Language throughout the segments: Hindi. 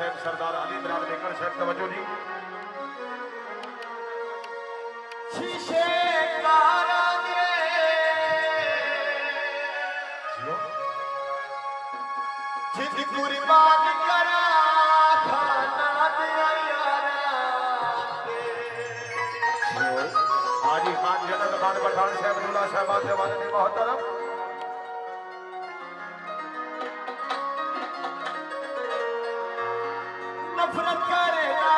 साहब सरदार अली इमरान बेकर साहब तवज्जो जी। शीशे कारा दे जिद कुर्बान करा खाना दे यारा हाजी खान जन्नत खान पठान साहब अब्दुल्ला साहब जवान ने मोहतरम नफरत करेगा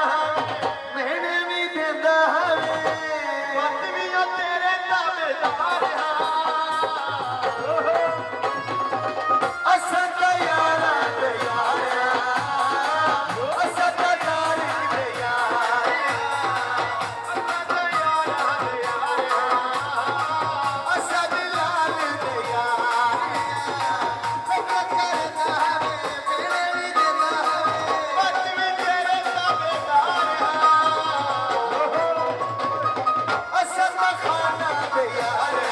मैंने भी देता है बात भी तेरे ताबेदार असद यारा दे यारा असद यारी दे यारा असद यारा दे यारा असद लाल दे यारा नफरत करेगा मैंने भी देता है बात भी तेरे ताबेदार असद खाना दे यारा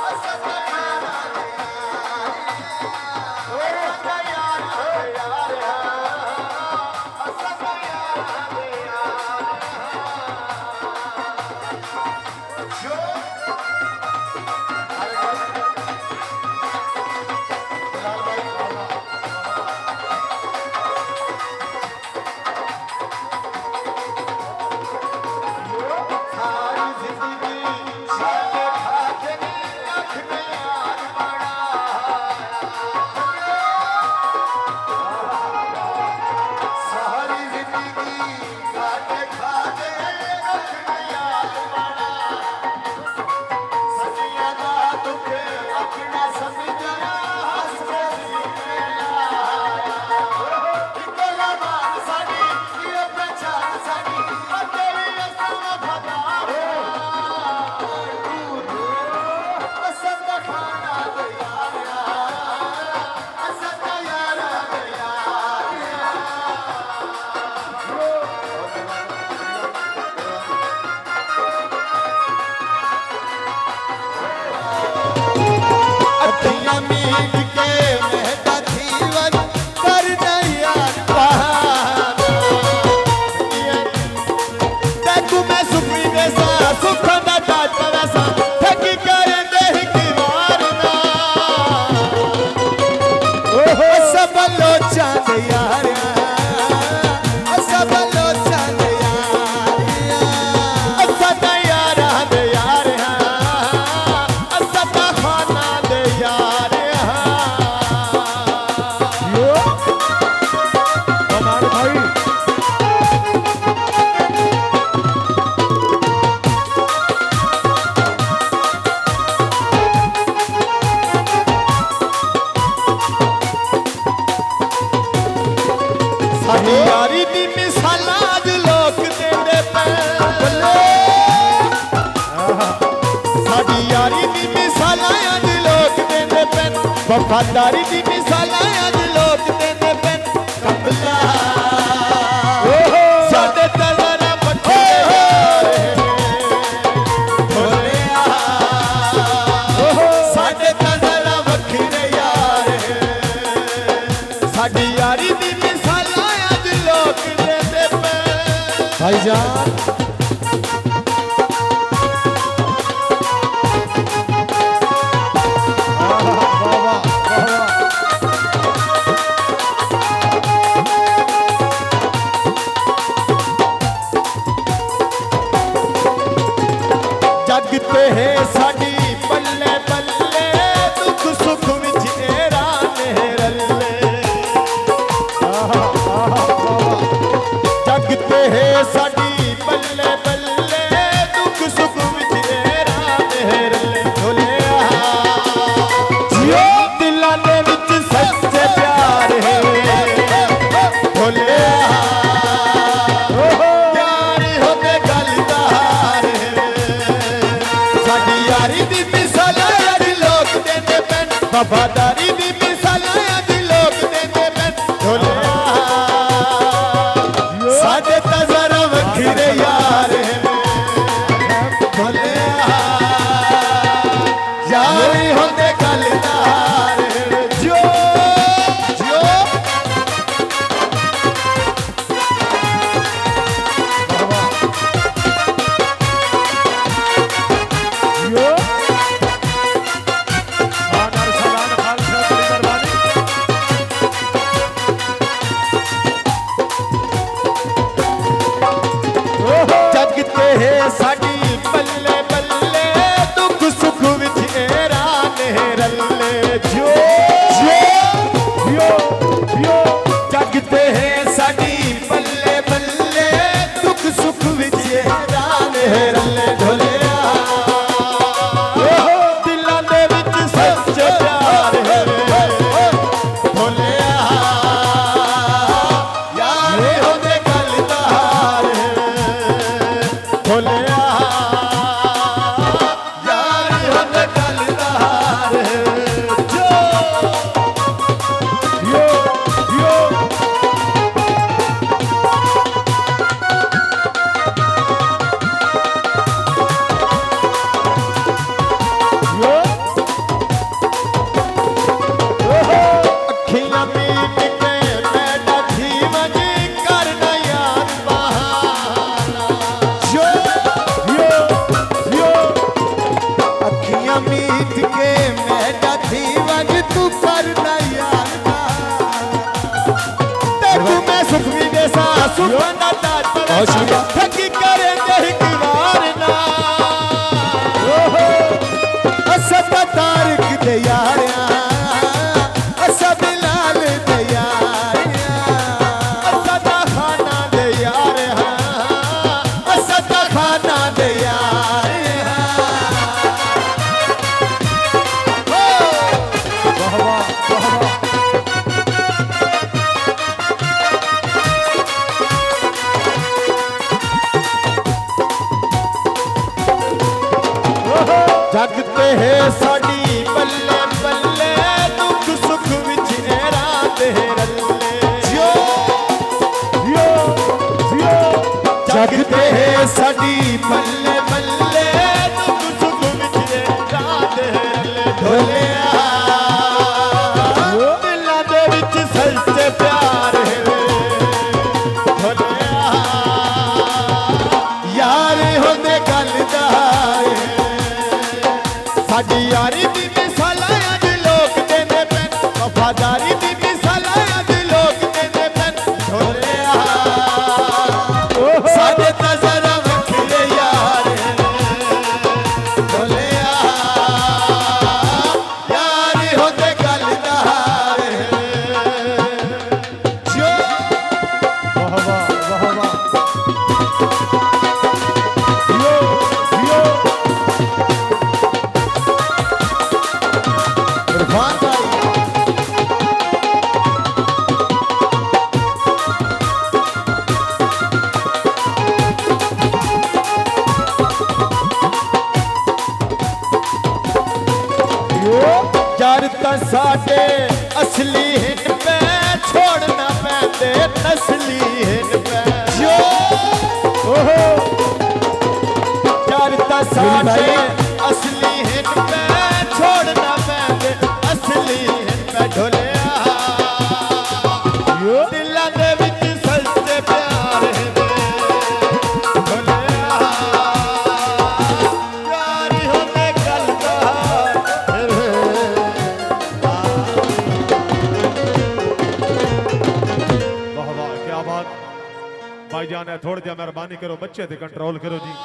असद खाना दे यारी दी मिसाल आज लोग देंदे पे साडी यारी दी मिसाल आज लोग देंदे पे वफादारी दी मिसाल आज लोग देंदे पे कबला साडे तलरा पट्टे भोलिया साडे तलरा वखरे यार साडी यारी दी भाईजान जगते है साडी बल्ले बल्ले दुख सुख विच एरा नेरले जगते है साडी बल्ले बल्ले दुख सुख विच एरा नेरले ढोलिया जियो दिलां दे विच सच्चे प्यार है ढोलिया यारी होते गलदार है साडी यारी दी मिसाल आज लोग देंदे पैन वफादारी दी मिसाल आज लोग देंदे पैन ढोलिया साडे तजरा वखरे यार यारी होंदे गलदार जो जो साडी बल्ले बल्ले दुख सुख विच राने रले जो जगते हैं साडी बल्ले बल्ले दुख सुख विच राने रले ढोलिया दिलां दे विच सच्चे प्यार है ढोलिया यार होंदे गल दा हार है ढोलिया यार होंदे गल दा हार है अखियां मीट के बैठा जीवन करना यार बहाना अखियां मीट के बैठा जीवन तू करना यार तेरू मैं सुख भी देसा सुख ना दात ठगी करे दहकवार ना असद तारक दे यारिया असद लाल दे यारिया असद खाना दे यारिया असद खाना दे यारिया वाह वाह वाह जगते है साडी बल्ले बल्ले दुख सुख विच राते रले जगते है साडी बल्ले बल्ले दुख सुख विच राते रले ढोलिया दिलां दे विच सच्चे प्यार है ढोलिया यार होंदे गल दा साडी यारी दी मिसाल अज लोग देंदे पैन वफादारी दी मिसाल अज लोग देंदे पैन ढोलिया साडे तां जरा वखरे यार ढोलिया यार होंदे गल दा हार जो वाह वाह वाह वाह इरफान भाई यार तां साडे असली हिन पे छोड़ना पैंदे नस्ली हिन पे यार तां साडे असली हिन पे छोड़ना पैंदे असली हिन पे ढोलिया दिलां दे विच सच्चे प्यार है ढोलिया यार होंदे गल दा वाह वाह क्या बात भाईजान है थोड़ी जी मेहरबानी करो बच्चे ते कंट्रोल करो जी।